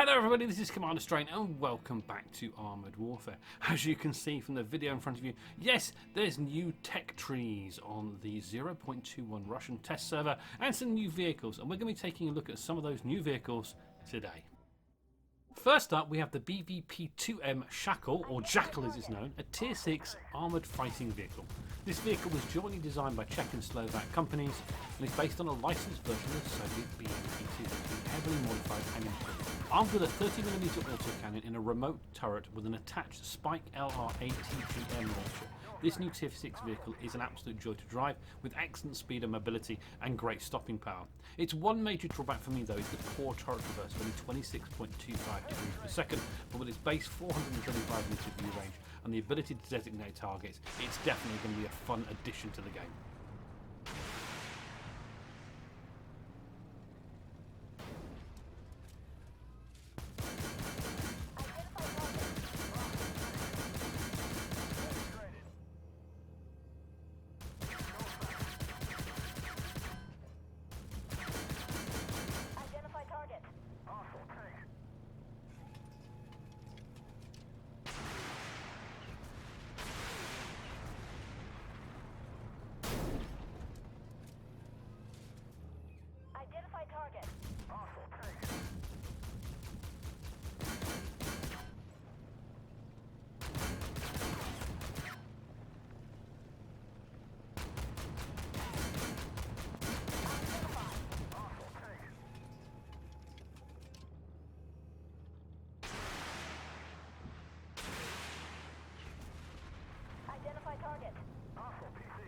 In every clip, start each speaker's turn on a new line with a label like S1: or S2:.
S1: Hello everybody, this is Commander Strain and welcome back to Armoured Warfare. As you can see from the video in front of you, yes, there's new tech trees on the 0.21 Russian test server and some new vehicles, and we're going to be taking a look at some of those new vehicles today. First up, we have the BVP-2M Shackle, or Jackal as it's known, a Tier 6 armoured fighting vehicle. This vehicle was jointly designed by Czech and Slovak companies and is based on a licensed version of Soviet BMP-2 that's been heavily modified and improved. Armed with a 30mm autocannon in a remote turret with an attached Spike LR ATGM launcher, this new Tier 6 vehicle is an absolute joy to drive, with excellent speed and mobility and great stopping power. Its one major drawback for me though is the poor turret reverse of only 26.25 degrees per second, but with its base 435 meter view range and the ability to designate targets, it's definitely going to be a fun addition to the game.
S2: Identify target. Awesome, take it. Identify target. Awesome, PC.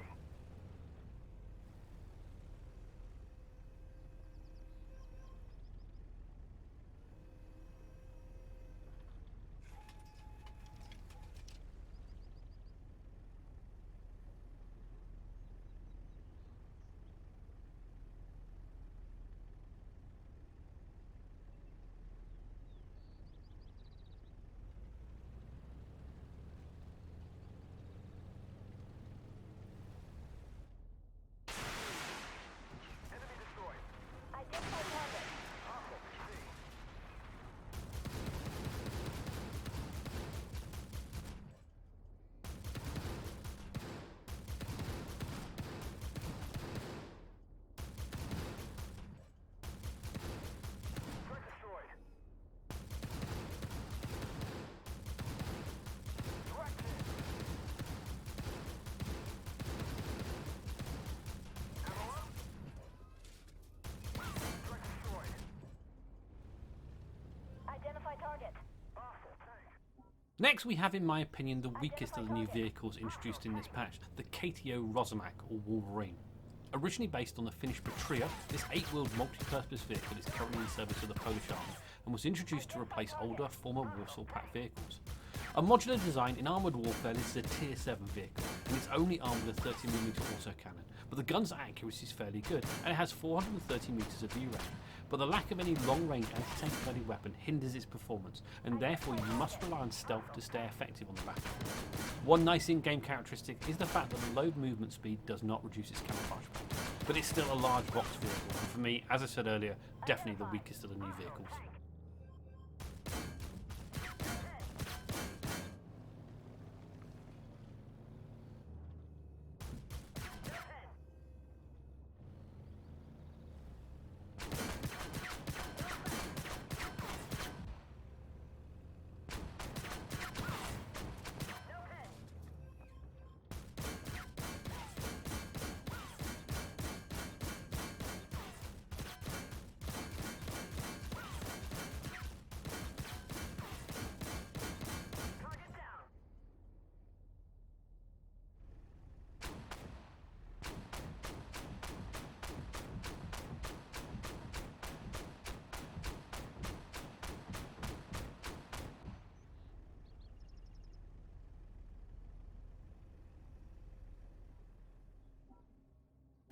S2: Identify target. Awesome, PC. Threat destroyed. Direct hit. Ammo up. Threat destroyed. Identify target. Awful tank.
S1: Next we have, in my opinion, the weakest of the new vehicles introduced in this patch, the KTO Rosomak, or Wolverine. Originally based on the Finnish Patria, this 8-wheeled multi-purpose vehicle is currently in service of the Polish Army and was introduced to replace older former Warsaw Pact vehicles. A modular design in Armoured Warfare, this is a Tier 7 vehicle and it's only armed with a 30mm autocannon, but the gun's accuracy is fairly good and it has 430 metres of view range. But the lack of any long-range anti-tank body weapon hinders its performance, and therefore you must rely on stealth to stay effective on the battlefield. One nice in-game characteristic is the fact that the low movement speed does not reduce its camouflage power, but it's still a large box vehicle, and for me, as I said earlier, definitely the weakest of the new vehicles.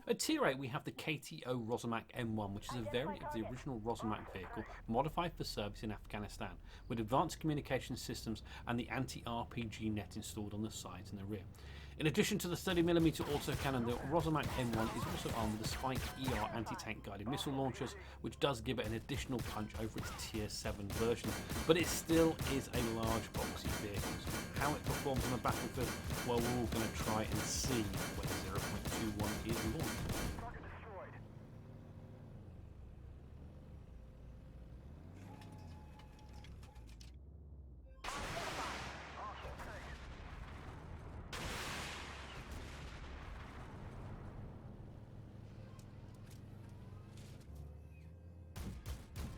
S1: At Tier 8 we have the KTO Rosomak M1, which is a variant of the original Rosomak vehicle modified for service in Afghanistan, with advanced communication systems and the anti-RPG net installed on the sides and the rear. In addition to the 30mm autocannon, the Rosomach M1 is also armed with the Spike ER anti-tank guided missile launchers, which does give it an additional punch over its Tier 7 version, but it still is a large boxy vehicle. So how it performs on the battlefield, well, we're all going to try and see when 0.21 is launched.
S2: Target destroyed.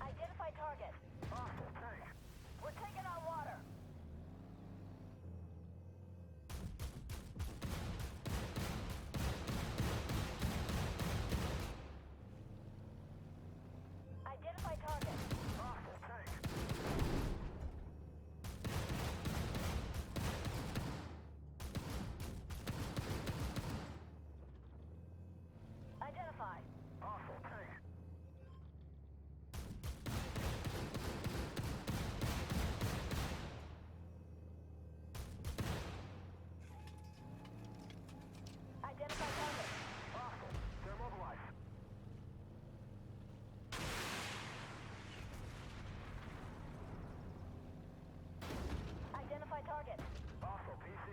S2: Identify target. Hostile tank. We're taking on water. Identify target. Hostile tank. Identify. Hostile tank. Identify target. Hostile. They're mobilized. Identify target. Hostile PC.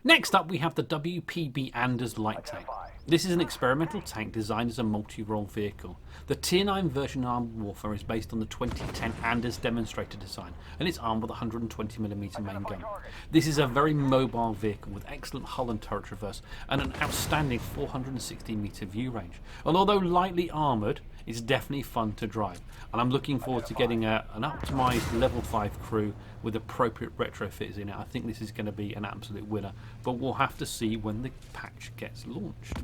S1: Next up, we have the WPB Anders light tank. This is an experimental tank designed as a multi-role vehicle. The Tier 9 version of armoured warfare is based on the 2010 Anders demonstrator design, and it's armed with a 120mm main gun. This is a very mobile vehicle with excellent hull and turret traverse and an outstanding 460-metre view range. And although lightly armoured, it's definitely fun to drive, and I'm looking forward to getting an optimised level 5 crew with appropriate retrofits in it. I think this is going to be an absolute winner, but we'll have to see when the patch gets launched.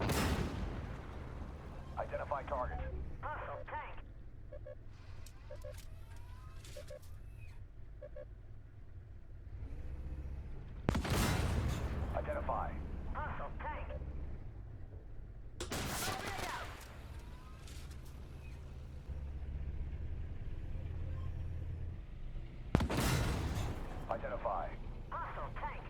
S2: Identify target. Hostile tank. Identify. Hostile tank. Identify. Hostile tank.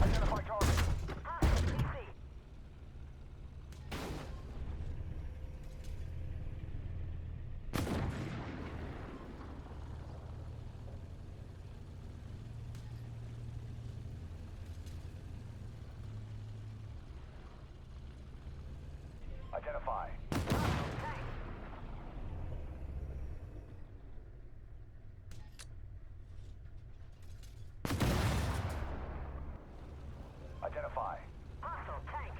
S2: Identify target. Hostile PC. Identify. Hostile tank. Identify. Hostile tank.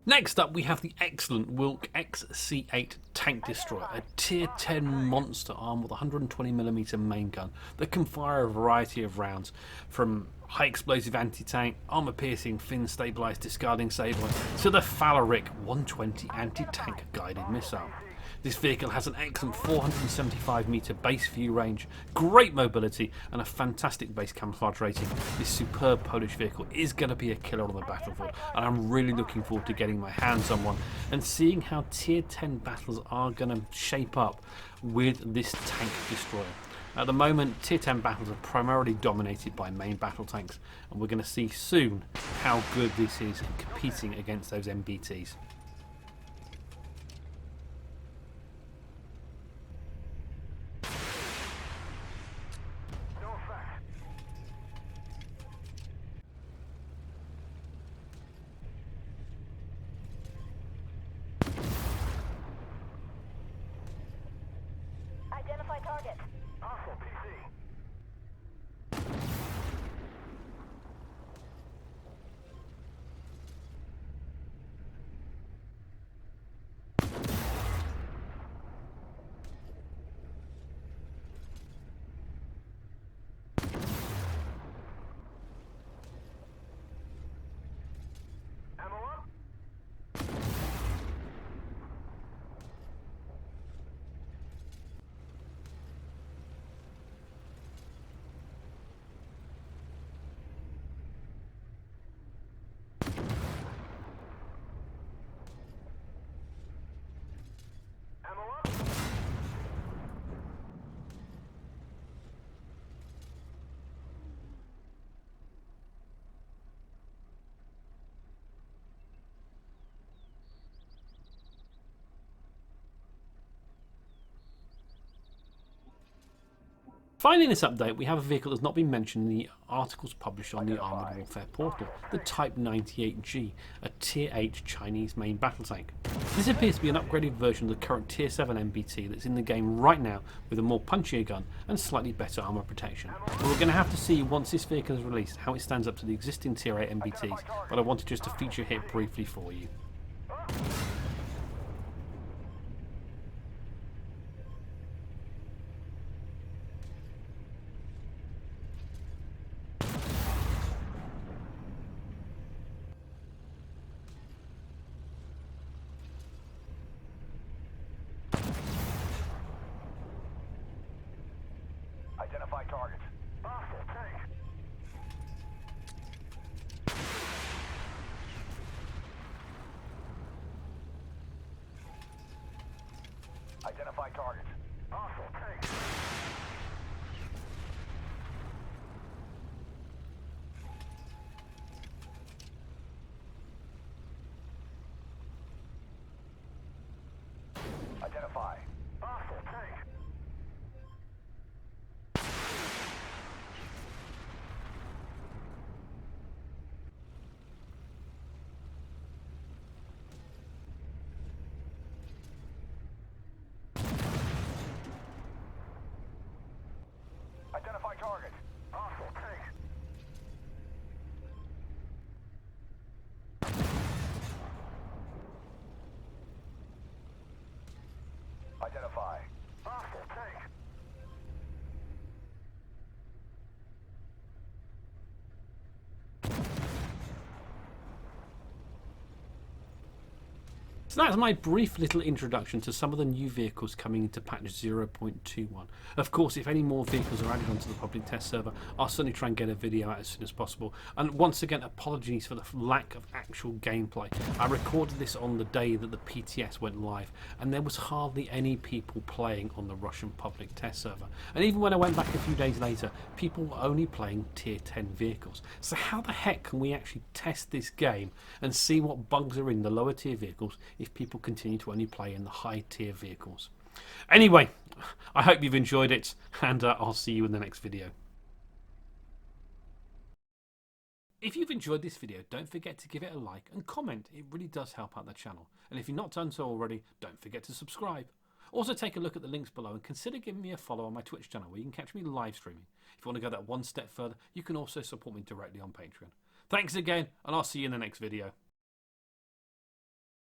S1: Next up, we have the excellent Wilk XC8 tank destroyer, a Tier 10 monster armed with a 120mm main gun that can fire a variety of rounds, from high explosive anti-tank, armor-piercing, fin-stabilized discarding saber, to the Phalaric 120 anti-tank guided missile. This vehicle has an excellent 475-metre base view range, great mobility, and a fantastic base camouflage rating. This superb Polish vehicle is going to be a killer on the battlefield, and I'm really looking forward to getting my hands on one and seeing how Tier 10 battles are going to shape up with this tank destroyer. At the moment, Tier 10 battles are primarily dominated by main battle tanks, and we're going to see soon how good this is in competing against those MBTs. Finally, in this update, we have a vehicle that's not been mentioned in the articles published on the Armoured Warfare portal, the Type 98G, a Tier 8 Chinese main battle tank. This appears to be an upgraded version of the current Tier 7 MBT that's in the game right now with a more punchier gun and slightly better armour protection. But we're going to have to see once this vehicle is released how it stands up to the existing Tier 8 MBTs, but I wanted just to feature it briefly for you.
S2: Identify targets. Hostile tank. Identify targets. Hostile tank. Identify. Hostile tank. Identify target. Hostile tank. Identify. Hostile tank.
S1: So that's my brief little introduction to some of the new vehicles coming into patch 0.21. Of course, if any more vehicles are added onto the public test server, I'll certainly try and get a video out as soon as possible. And once again, apologies for the lack of actual gameplay. I recorded this on the day that the PTS went live, and there was hardly any people playing on the Russian public test server. And even when I went back a few days later, people were only playing tier 10 vehicles. So how the heck can we actually test this game and see what bugs are in the lower tier vehicles if people continue to only play in the high tier vehicles? Anyway, I hope you've enjoyed it, and I'll see you in the next video. If you've enjoyed this video, don't forget to give it a like and comment. It really does help out the channel. And if you've not done so already, don't forget to subscribe. Also, take a look at the links below and consider giving me a follow on my Twitch channel where you can catch me live streaming. If you want to go that one step further, you can also support me directly on Patreon. Thanks again, and I'll see you in the next video.